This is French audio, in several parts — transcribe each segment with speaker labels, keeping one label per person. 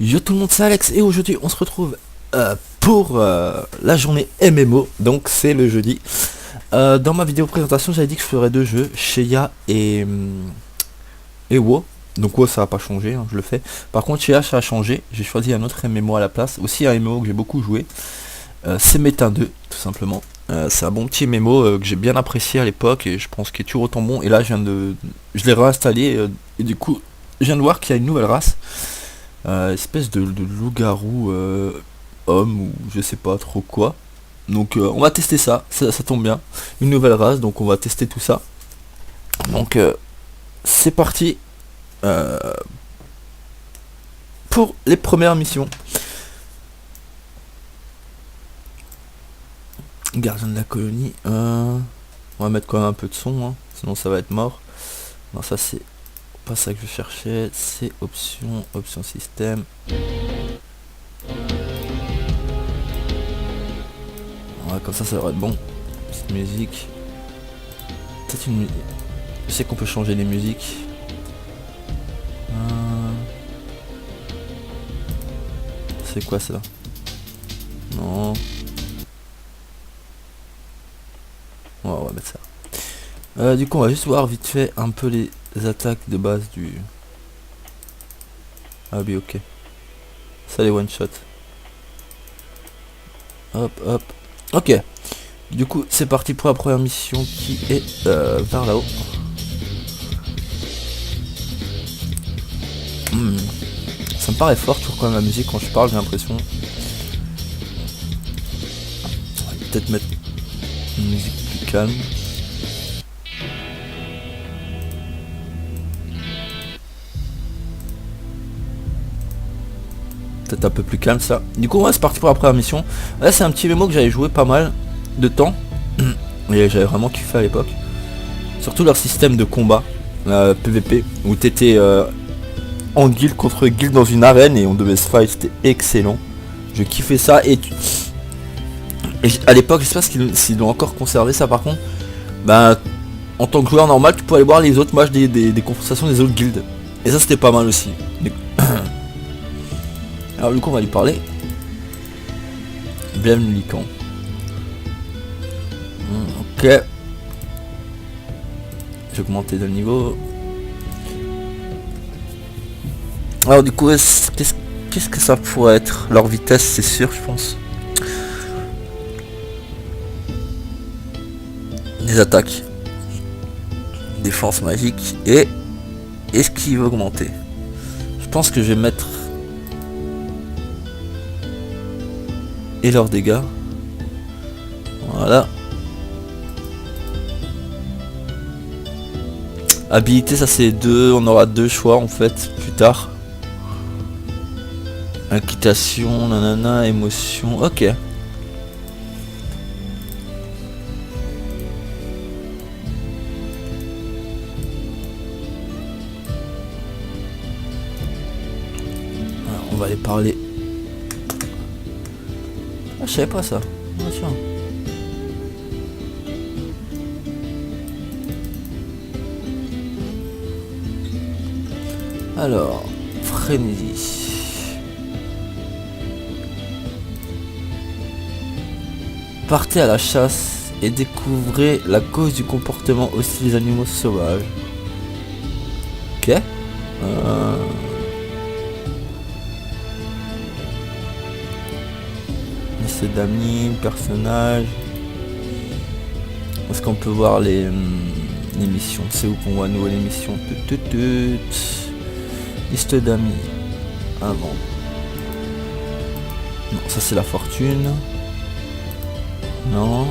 Speaker 1: Yo tout le monde, c'est Alex et aujourd'hui on se retrouve pour la journée MMO, donc c'est le jeudi. Dans ma vidéo présentation j'avais dit que je ferais deux jeux, Shea et WoW. Donc WoW ça va pas changer, hein, je le fais. Par contre Shea ça a changé, j'ai choisi un autre MMO à la place, aussi un MMO que j'ai beaucoup joué. C'est Meta 2 tout simplement. C'est un bon petit MMO que j'ai bien apprécié à l'époque et je pense qu'il est toujours autant bon. Et là je l'ai réinstallé et du coup je viens de voir qu'il y a une nouvelle race. Espèce de loup-garou homme ou je sais pas trop quoi. Donc on va tester ça tombe bien. Une nouvelle race, donc on va tester tout ça. Donc c'est parti pour les premières missions. Gardien de la colonie. On va mettre quand même un peu de son, hein, sinon ça va être mort. Non, ça c'est pas ça que je cherchais, c'est option système. Ouais, comme ça va être bon. Petite musique. Peut-être une... Je sais qu'on peut changer les musiques. C'est quoi ça? Non. Ouais, on va mettre ça. Du coup, on va juste voir vite fait un peu les attaques de base du... Ah oui, ok. Ça les one shot. Hop, hop. Ok. Du coup, c'est parti pour la première mission qui est vers là-haut. Ça me paraît fort toujours quand même la musique quand je parle, j'ai l'impression. On va peut-être mettre une musique plus calme. Peut-être un peu plus calme ça. Du coup, ouais, c'est parti pour la première mission. Là, c'est un petit mémo que j'avais joué pas mal de temps. Et j'avais vraiment kiffé à l'époque. Surtout leur système de combat, PVP, où t'étais en guild contre guild dans une arène et on devait se fight, c'était excellent. Je kiffais ça et à l'époque, je sais pas s'ils ont encore conservé ça par contre. Ben, en tant que joueur normal, tu pouvais aller voir les autres matchs des conversations des autres guildes. Et ça c'était pas mal aussi. Alors du coup on va lui parler. Bienvenue Lican. Ok. J'ai augmenté de niveau. Alors du coup, qu'est-ce que ça pourrait être? Leur vitesse, c'est sûr, je pense. Des attaques. Défense magique et esquive augmentée. Je pense que je vais mettre... Et leurs dégâts. Voilà. Habilité, ça c'est deux. On aura deux choix en fait plus tard. Inquiétation, nanana, émotion. Ok. Alors, on va aller parler. Ah, je savais pas ça. Ah, tiens. Alors, frénésie. Partez à la chasse et découvrez la cause du comportement hostile des animaux sauvages. Ok. Liste d'amis, personnages. Est-ce qu'on peut voir les missions? C'est où qu'on voit à nouveau les missions? Liste d'amis. Ah bon. Non, ça c'est la fortune. Non.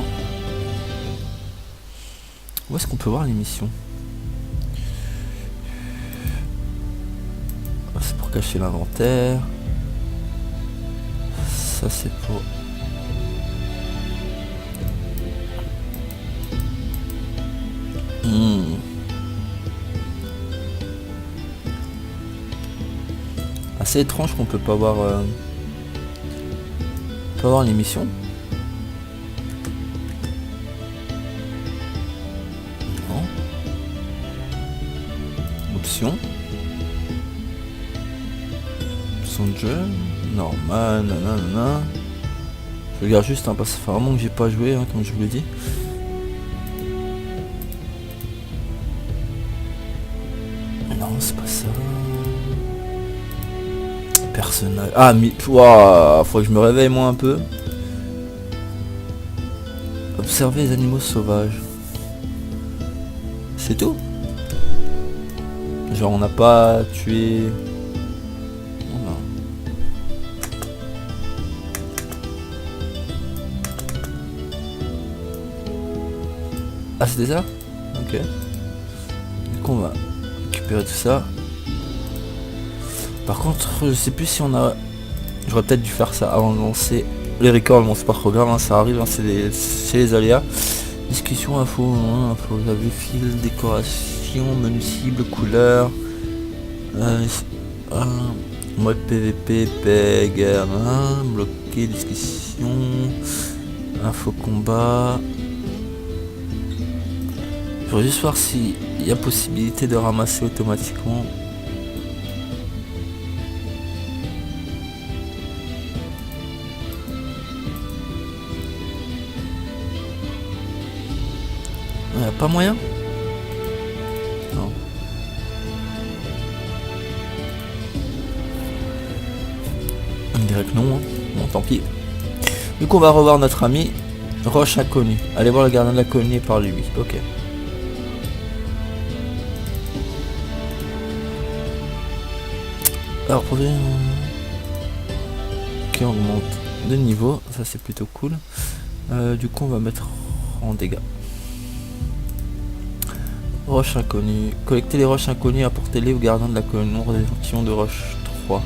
Speaker 1: Où est-ce qu'on peut voir les missions? C'est pour cacher l'inventaire. Ça c'est pour... Assez étrange qu'on peut pas voir les missions. Non. Option. son de jeu, normal, nanana. Je regarde juste parce que ça fait vraiment que j'ai pas joué, hein, comme je vous l'ai dit. Non, c'est pas ça. Personnage. Ah, mais wow, faut que je me réveille moi un peu. Observer les animaux sauvages. C'est tout. Genre on n'a pas tué. Voilà. Ah c'était ça. Ok. Du coup on va récupérer tout ça. Par contre je sais plus si on a. J'aurais peut-être dû faire ça avant de lancer les records. Bon c'est pas trop grave, hein, ça arrive, hein, c'est les aléas. Discussion, info, info, vous avez fil, décoration, menu cible, couleur, mode PVP, paix, guerre, bloqué, discussion, info combat. Je vais juste voir s'il y a possibilité de ramasser automatiquement. Pas moyen? Non. On dirait que non, hein. Bon tant pis. Du coup on va revoir notre ami Roche Inconnu. Allez voir le gardien de la colonie par lui. Ok. Alors pour dire... Ok, on augmente de niveau, ça c'est plutôt cool. Du coup on va mettre en dégâts. Roches inconnues. Collectez les roches inconnues, apportez-les au gardien de la colonie. Nombre d'échantillons de roches 3.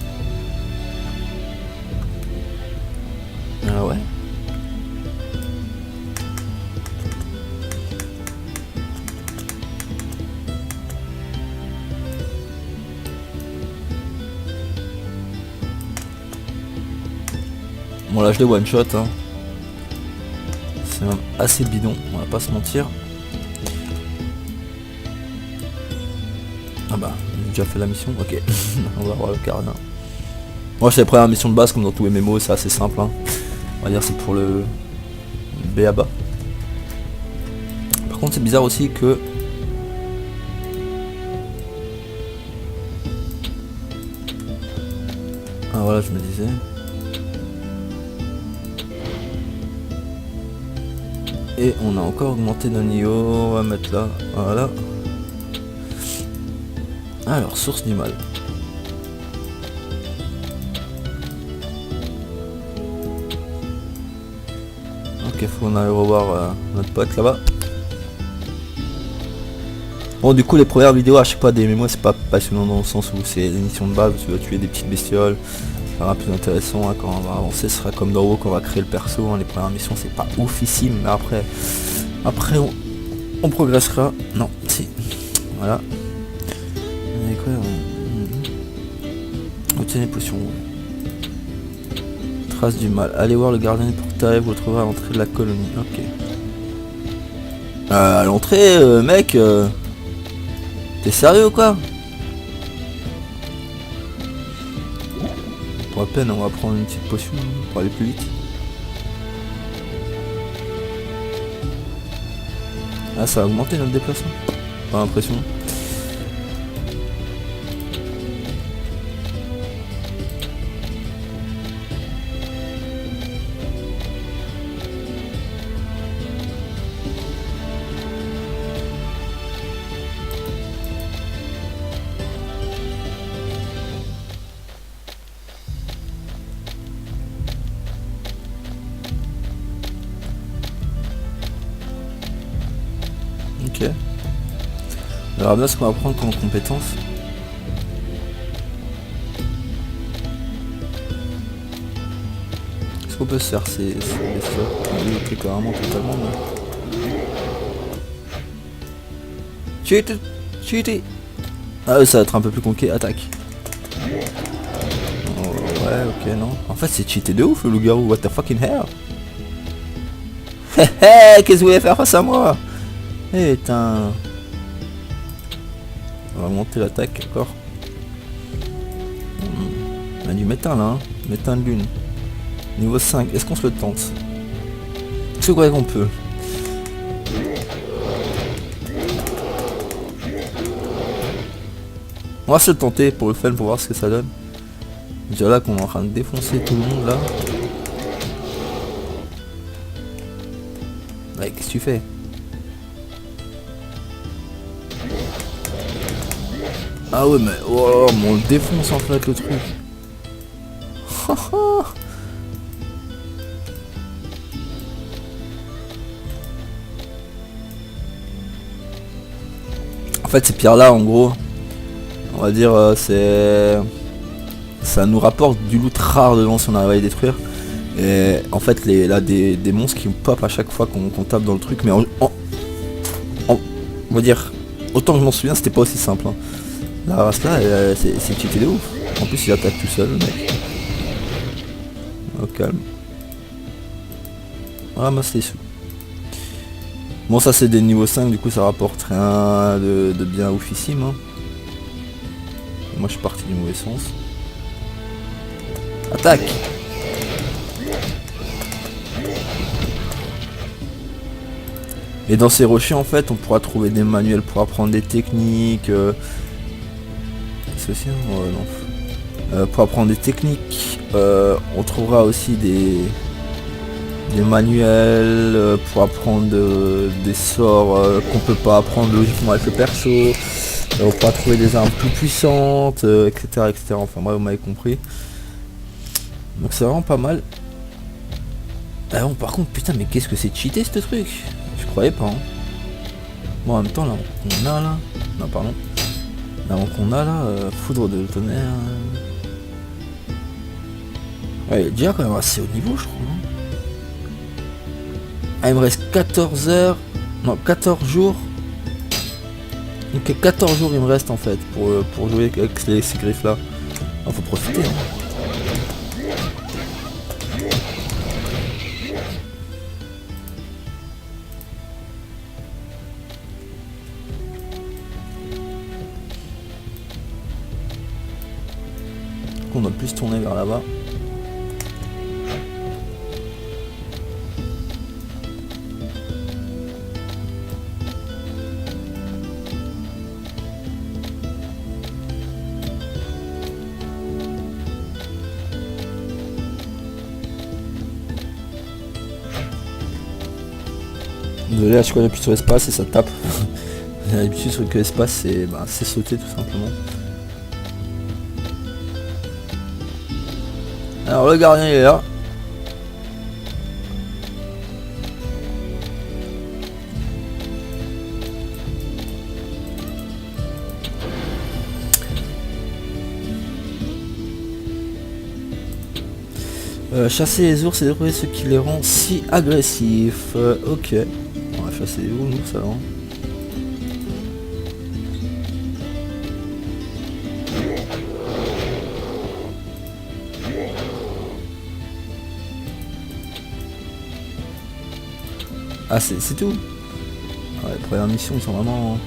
Speaker 1: Ah ouais. Bon là je les one shot hein. C'est même assez bidon, on va pas se mentir. Ah bah, j'ai déjà fait la mission, ok. On va voir le gardien. Moi c'est la première mission de base comme dans tous les MMO, c'est assez simple hein. On va dire c'est pour le B.A.B.A. Par contre c'est bizarre aussi que... Ah voilà je me disais. Et on a encore augmenté nos niveaux, on va mettre là, voilà. Alors, source du mal. Ok, faut qu'on aille revoir notre pote là-bas. Bon, du coup, les premières vidéos à chaque fois des MMO, c'est pas passionnant dans le sens où c'est l'émission de base, où tu dois tuer des petites bestioles. Ça sera plus intéressant hein, quand on va avancer, ce sera comme dans WoW quand on va créer le perso. Hein, les premières missions, c'est pas oufissime, mais après on progressera. Non, si. Voilà. Obtenez les potions. Trace du mal. Allez voir le gardien du portail, vous le trouverez à l'entrée de la colonie. Ok. À l'entrée, mec. T'es sérieux ou quoi? Pour la peine, on va prendre une petite potion pour aller plus vite. Ah, ça a augmenté notre déplacement. Pas l'impression. Ok. Alors là ce qu'on va prendre comme compétence. Est-ce qu'on peut se faire ces bestioles? Oui, carrément totalement. Cheat. Ah ça va être un peu plus compliqué, attaque. Oh, ouais ok non. En fait c'est cheaté de ouf le loup-garou, what the fucking hell. Hé qu'est-ce que vous voulez faire face à moi? Eh putain. On va monter l'attaque encore. du métal là, hein. Métal lune. Niveau 5, est-ce qu'on se le tente? Est-ce que vous croyez qu'on peut? On va se le tenter pour le fun, pour voir ce que ça donne. Déjà là qu'on est en train de défoncer tout le monde là. Ouais, qu'est-ce que tu fais? Ah ouais mais oh, mais on le défonce en fait le truc. En fait ces pierres là en gros, on va dire ça nous rapporte du loot rare dedans si on arrive à les détruire. Et en fait là des monstres qui pop à chaque fois qu'on tape dans le truc, mais on va dire, autant que je m'en souviens c'était pas aussi simple hein. La race là c'est cheaté de ouf. En plus il attaque tout seul le mec. Au calme. Ramasse les sous. Bon ça c'est des niveaux 5, du coup ça rapporte rien de bien oufissime hein. Moi je suis parti du mauvais sens. Attaque. Et dans ces rochers en fait on pourra trouver des manuels pour apprendre des techniques. Ceci ouais, non. Pour apprendre des techniques, on trouvera aussi des manuels pour apprendre des sorts qu'on peut pas apprendre logiquement avec le perso. On pourra trouver des armes plus puissantes, etc., etc. Enfin bref, vous m'avez compris. Donc c'est vraiment pas mal. Ah bon, par contre, putain, mais qu'est-ce que c'est cheaté ce truc? Je croyais pas. Hein. Bon, en même temps, là, on a là. Non, pardon. Là, qu'on a là, foudre de tonnerre. Ouais, il est déjà quand même assez haut niveau, je crois. Hein. Ah, il me reste 14 heures. Non, 14 jours. Donc 14 jours il me reste en fait pour jouer avec ces griffes là. Ah, faut profiter. Hein. On doit plus tourner vers là-bas. Désolé, à chaque fois j'appuie sur l'espace et ça tape. J'ai l'habitude sur que l'espace c'est sauter tout simplement. Alors le gardien il est là. Chasser les ours et détruire ce qui les rend si agressifs. Ok. On va chasser les ours alors. Ah c'est tout. Ouais, première mission ils sont vraiment...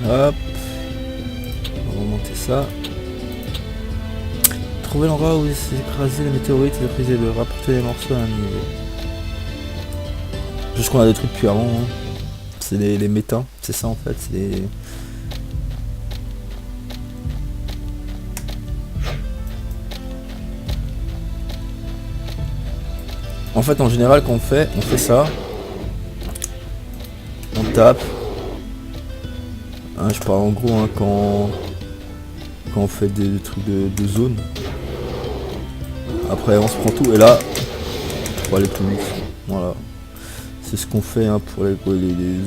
Speaker 1: Hop. On va remonter ça. Trouver l'endroit où s'est écrasé les météorites et de rapporter les morceaux à un niveau. Juste qu'on a des trucs depuis avant. Hein. C'est les méta, c'est ça en fait. C'est les... En fait en général quand on fait ça. On tape. Hein, je parle en gros hein, quand on fait des trucs de zone. Après on se prend tout et là pour aller plus vite. Voilà. C'est ce qu'on fait hein, pour les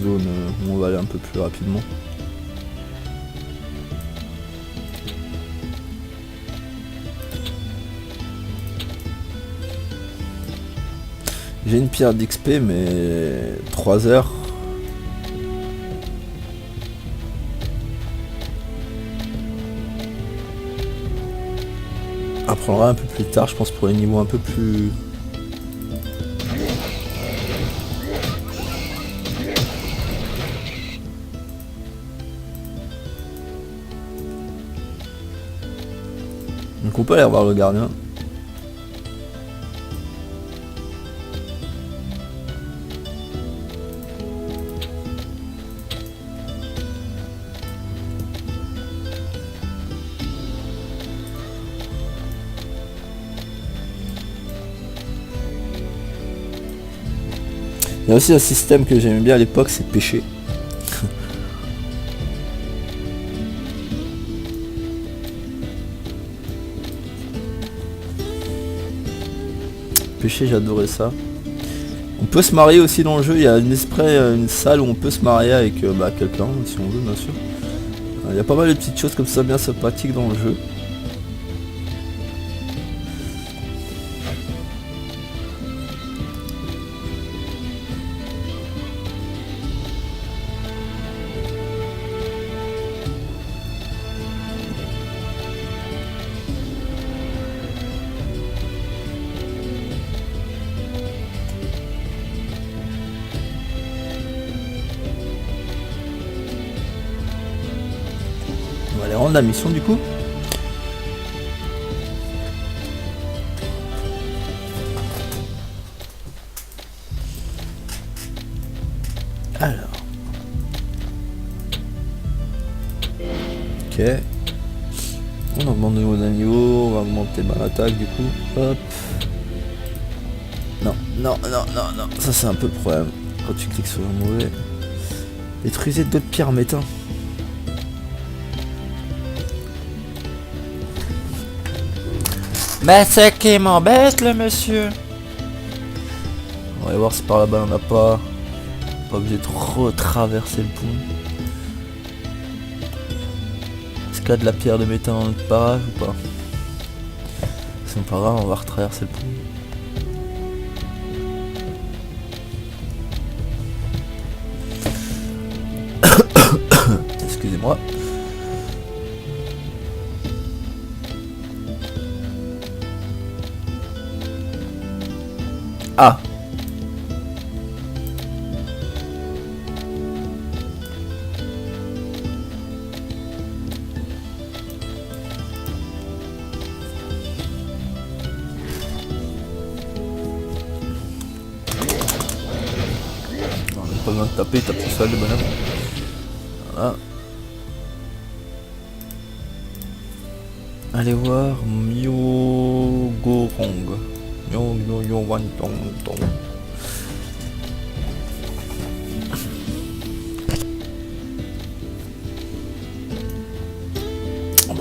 Speaker 1: zones où on va aller un peu plus rapidement. J'ai une pierre d'XP mais 3 heures. apprendra un peu plus tard, je pense, pour les niveaux un peu plus... Donc on peut aller voir le gardien. Il y a aussi un système que j'aimais bien à l'époque, c'est pêcher. Pêcher, j'adorais ça. On peut se marier aussi dans le jeu, il y a une salle où on peut se marier avec quelqu'un, si on veut bien sûr. Il y a pas mal de petites choses comme ça bien sympathiques dans le jeu. On va aller rendre la mission du coup. Alors. Ok. On augmente le niveau d'animaux, on va augmenter l'attaque du coup. Hop. Non, non, non, non, non. Ça c'est un peu le problème. Quand tu cliques sur le mauvais. Détruisez d'autres pierres métins.
Speaker 2: Mais c'est qui m'embête le monsieur.
Speaker 1: On va voir si par là-bas on n'a pas obligé de retraverser le pont. Est-ce qu'il y a de la pierre de métal dans notre barrage ou pas? C'est pas grave, on va retraverser le pont. Excusez-moi. Ah! On n'a pas besoin de taper, il tape tout seul le bonhomme. Voilà. Allez voir Myogorong.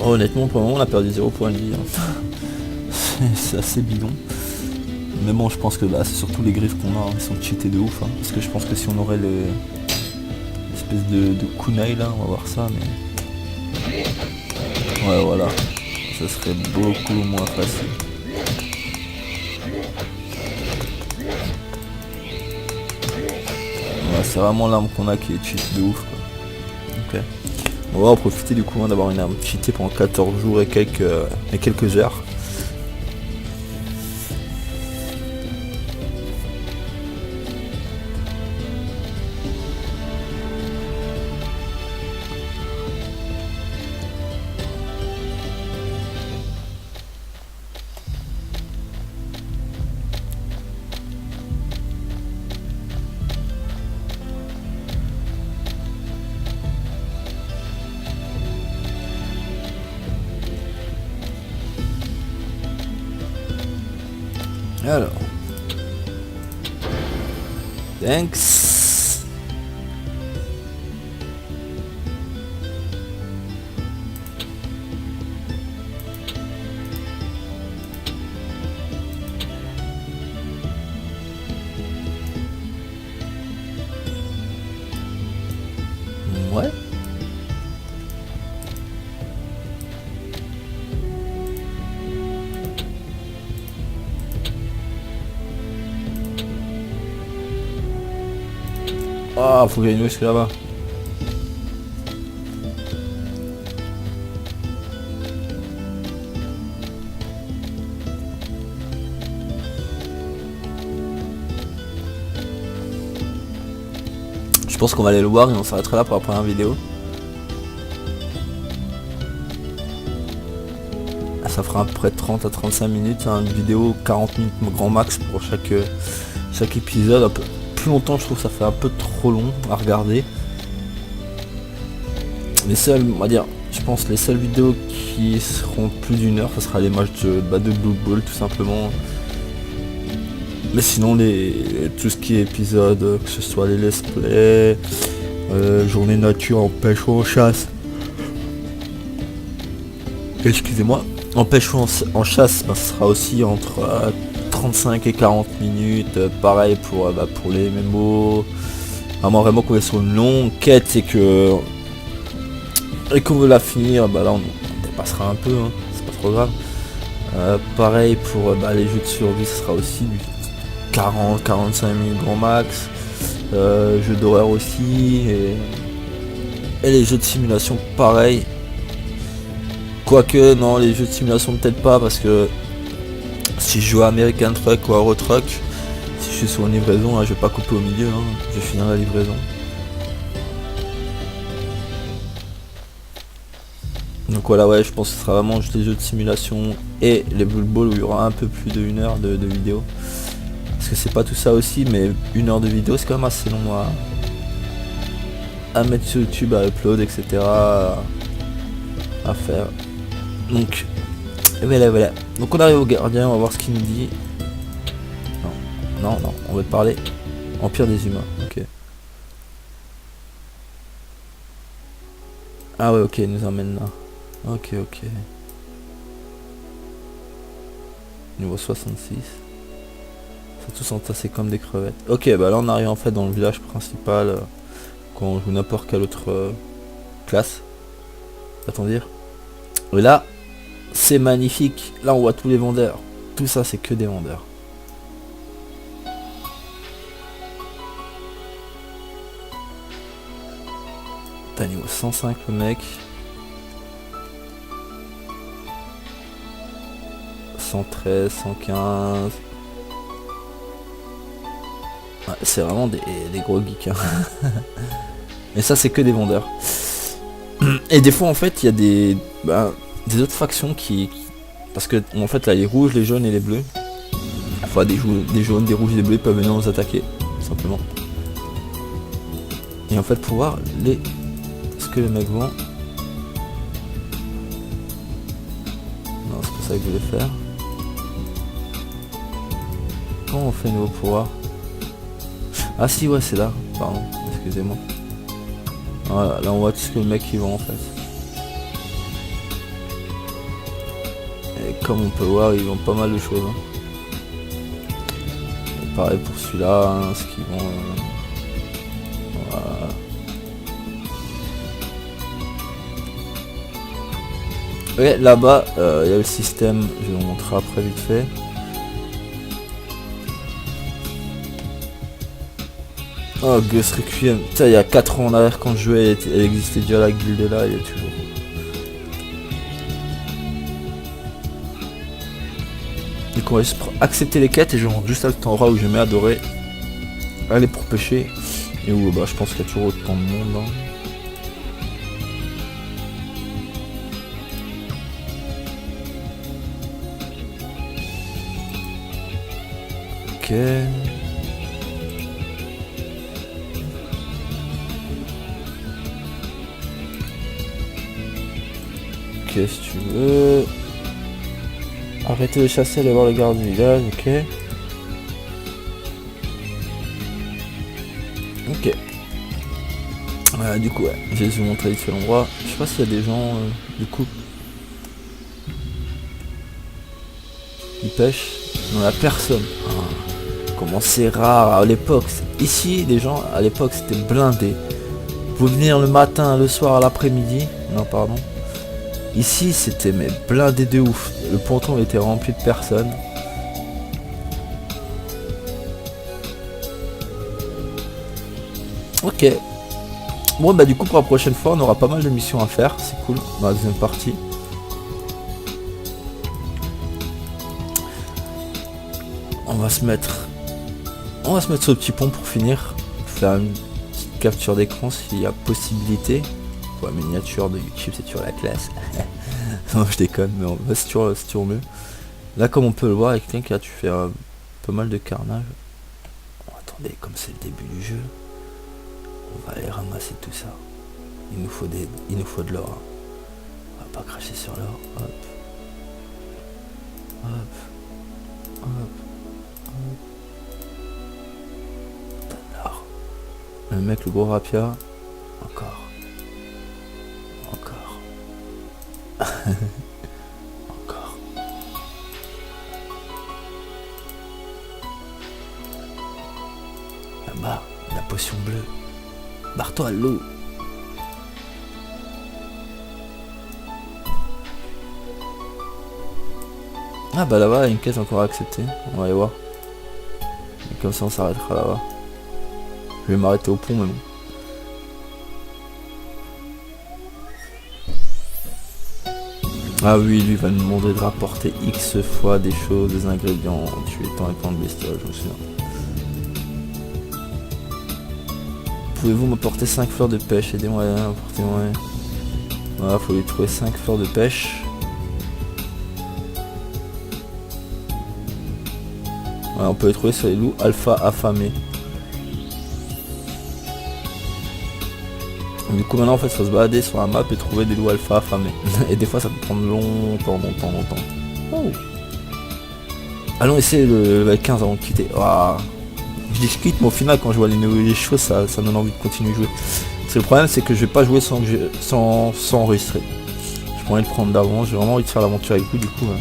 Speaker 1: Bon, honnêtement pour le moment on a perdu 0 points de vie. C'est assez bidon. Mais bon je pense que c'est surtout les griffes qu'on a, ils sont cheatés de ouf. Parce que je pense que si on aurait l'espèce de kunai là, on va voir ça mais. Ouais voilà. Ça serait beaucoup moins facile. Ouais, c'est vraiment l'arme qu'on a qui est cheat de ouf quoi. Ok. On va en profiter du coup d'avoir une arme cheatée pendant 14 jours et quelques heures. Alors. Thanks. Ouais. Ah, faut que j'aille jusque là-bas. pense qu'on va aller le voir et on s'arrêtera là pour la première vidéo. Ça fera à peu près 30 à 35 minutes, hein, une vidéo 40 minutes grand max pour chaque épisode. Un peu plus longtemps, je trouve que ça fait un peu trop long à regarder. Les seules, on va dire, je pense les seules vidéos qui seront plus d'une heure, ça sera les matchs de Blue Ball tout simplement. Mais sinon tout ce qui est épisode, que ce soit les let's play, journée nature, en pêche ou en chasse. Excusez-moi. En pêche ou en chasse, bah, ce sera aussi entre 35 et 40 minutes. Pareil pour les MMO. Vraiment qu'on est sur une longue quête et qu'on veut la finir, bah là on dépassera un peu, hein, c'est pas trop grave. Pareil pour les jeux de survie, ce sera aussi du 40-45 minutes grand max. Jeux d'horreur aussi et les jeux de simulation pareil. Quoique non, les jeux de simulation peut-être pas, parce que si je joue à American Truck ou à Euro Truck, si je suis sur une livraison, là, je vais pas couper au milieu, hein, je vais finir la livraison. Donc voilà, ouais, je pense que ce sera vraiment juste les jeux de simulation et les Blue Ball où il y aura un peu plus de 1 heure de vidéo. Parce que c'est pas tout ça aussi, mais 1 heure de vidéo c'est quand même assez long à mettre sur YouTube, à upload, etc. à faire. Donc voilà. Donc on arrive au gardien, on va voir ce qu'il nous dit. Non, on va te parler. Empire des humains, ok. Ah ouais, ok, il nous emmène là. Ok. Niveau 66. C'est tous entassés comme des crevettes. Ok, bah là on arrive en fait dans le village principal. Quand on joue n'importe quelle autre classe. Attends dire. Et là, c'est magnifique. Là on voit tous les vendeurs. Tout ça c'est que des vendeurs. T'as niveau 105 le mec. 113, 115. Ouais, c'est vraiment des gros geeks. Hein. Mais ça c'est que des vendeurs. Et des fois en fait il y a des autres factions qui... Parce que en fait là les rouges, les jaunes et les bleus. Enfin des jaunes, des rouges et des bleus peuvent venir nous attaquer. Simplement. Et en fait pour voir ce que les mecs vont. Non, c'est pas ça que je voulais faire. Comment on fait niveau pouvoir? Ah si, ouais, c'est là. Pardon, excusez-moi. Voilà, là on voit tout ce que les mecs ils vont en fait. Et comme on peut voir, ils vendent pas mal de choses. Hein. Et pareil pour celui-là, hein, ce qu'ils vont... Voilà. Et là-bas, il y a le système, je vais vous montrer après vite fait. Oh, Ghost Requiem. Putain, il y a 4 ans en arrière quand je jouais, elle existait déjà la guilde là, il y a toujours. Donc on va juste accepter les quêtes et je rentre juste à cet endroit où j'aimais adorer aller pour pêcher. Et où je pense qu'il y a toujours autant de monde. Hein. Ok. Ok, si tu veux. Arrêtez de chasser, aller voir le garde du village, ok. Ok. Du coup, ouais, je vais vous montrer ici l'endroit. Je sais pas s'il y a des gens, du coup. Ils pêchent. Non, il n'y a personne. Ah, comment c'est rare à l'époque. Ici, les gens, à l'époque, c'était blindé. Vous venir le matin, le soir, à l'après-midi. Non, pardon. Ici c'était mais blindé de ouf. Le ponton était rempli de personnes. Ok. Bon du coup pour la prochaine fois on aura pas mal de missions à faire. C'est cool dans la deuxième partie. On va se mettre sur le petit pont pour finir. Faire une capture d'écran s'il y a possibilité. Ouais, miniature de YouTube, c'est toujours la classe. Non, je déconne, mais c'est toujours mieux. Là, comme on peut le voir, avec quelqu'un qui a tu fais pas mal de carnage. Oh, attendez, comme c'est le début du jeu, on va aller ramasser tout ça. Il nous faut de l'or. Hein. On va pas cracher sur l'or. Hop. Hop. Hop. Hop. T'as de l'or. Le mec, le gros rapia. Encore. Encore. Encore. Là-bas, la potion bleue. Barre-toi à l'eau. Ah bah là-bas, il y a une quête encore à accepter. On va aller voir. Et comme ça, on s'arrêtera là-bas. Je vais m'arrêter au pont, mais bon. Ah oui, lui va nous demander de rapporter X fois des choses, des ingrédients, tuer tant et tant de bestioles, je me souviens. Pouvez-vous m'apporter 5 fleurs de pêche? Aidez-moi à apporter moi. Voilà, faut lui trouver 5 fleurs de pêche. Voilà, on peut les trouver sur les loups alpha affamés. Du coup maintenant en fait il faut se balader sur la map et trouver des loups alpha affamés. Et des fois ça peut prendre longtemps. Oh. Allons essayer le level 15 avant de quitter. Oh. Je dis je quitte mais au final quand je vois les choses ça me donne envie de continuer à jouer. Parce que le problème c'est que je vais pas jouer sans enregistrer. Je pourrais le prendre d'avance, j'ai vraiment envie de faire l'aventure avec vous du coup. Vous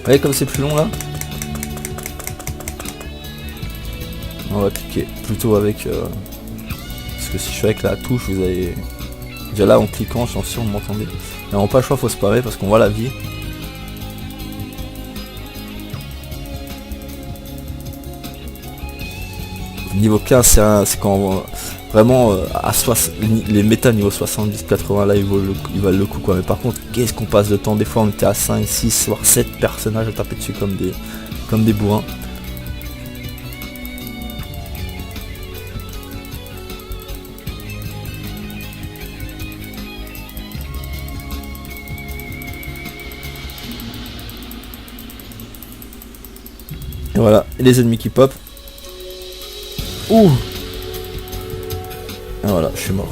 Speaker 1: voyez comme c'est plus long là. On va cliquer plutôt avec parce que si je suis avec la touche vous avez déjà là en cliquant je suis sûr vous m'entendez. Mais on n'a pas le choix, faut se parer parce qu'on voit la vie. Niveau 15 c'est quand vraiment à 60, les méta niveau 70-80 là ils valent le coup quoi. Mais par contre qu'est-ce qu'on passe de temps, des fois on était à 5, 6 voire 7 personnages à taper dessus comme des bourrins. Et voilà, et les ennemis qui pop. Ouh. Et voilà, je suis mort.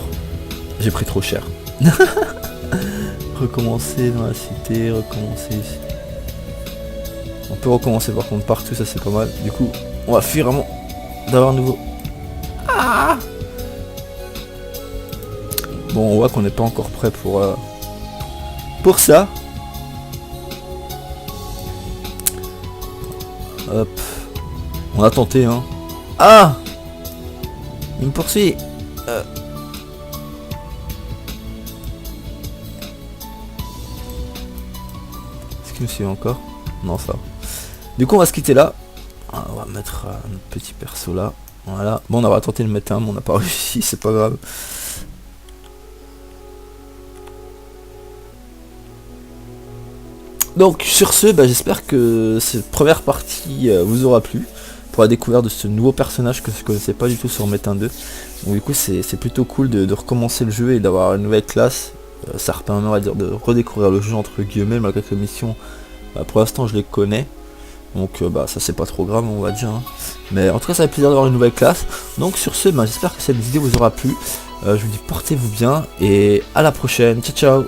Speaker 1: J'ai pris trop cher. Recommencer dans la cité, recommencer ici. On peut recommencer par contre partout, ça c'est pas mal. Du coup, on va fuir vraiment d'avoir un nouveau. Ah bon, on voit qu'on n'est pas encore prêt pour ça. Hop. On a tenté hein. Ah. Il me poursuit. Est-ce qu'il me suit encore? Non ça. Du coup on va se quitter là. On va mettre notre petit perso là. Voilà. Bon on va tenter de le mettre un mais on n'a pas réussi, c'est pas grave. Donc sur ce, j'espère que cette première partie vous aura plu. Pour la découverte de ce nouveau personnage que je connaissais pas du tout sur Métain 2. Donc du coup c'est plutôt cool de recommencer le jeu et d'avoir une nouvelle classe. Ça permet on va dire de redécouvrir le jeu entre guillemets, malgré que les missions pour l'instant je les connais. Donc ça c'est pas trop grave on va dire. Hein. Mais en tout cas ça fait plaisir d'avoir une nouvelle classe. Donc sur ce, j'espère que cette vidéo vous aura plu. Je vous dis portez-vous bien et à la prochaine. Ciao ciao.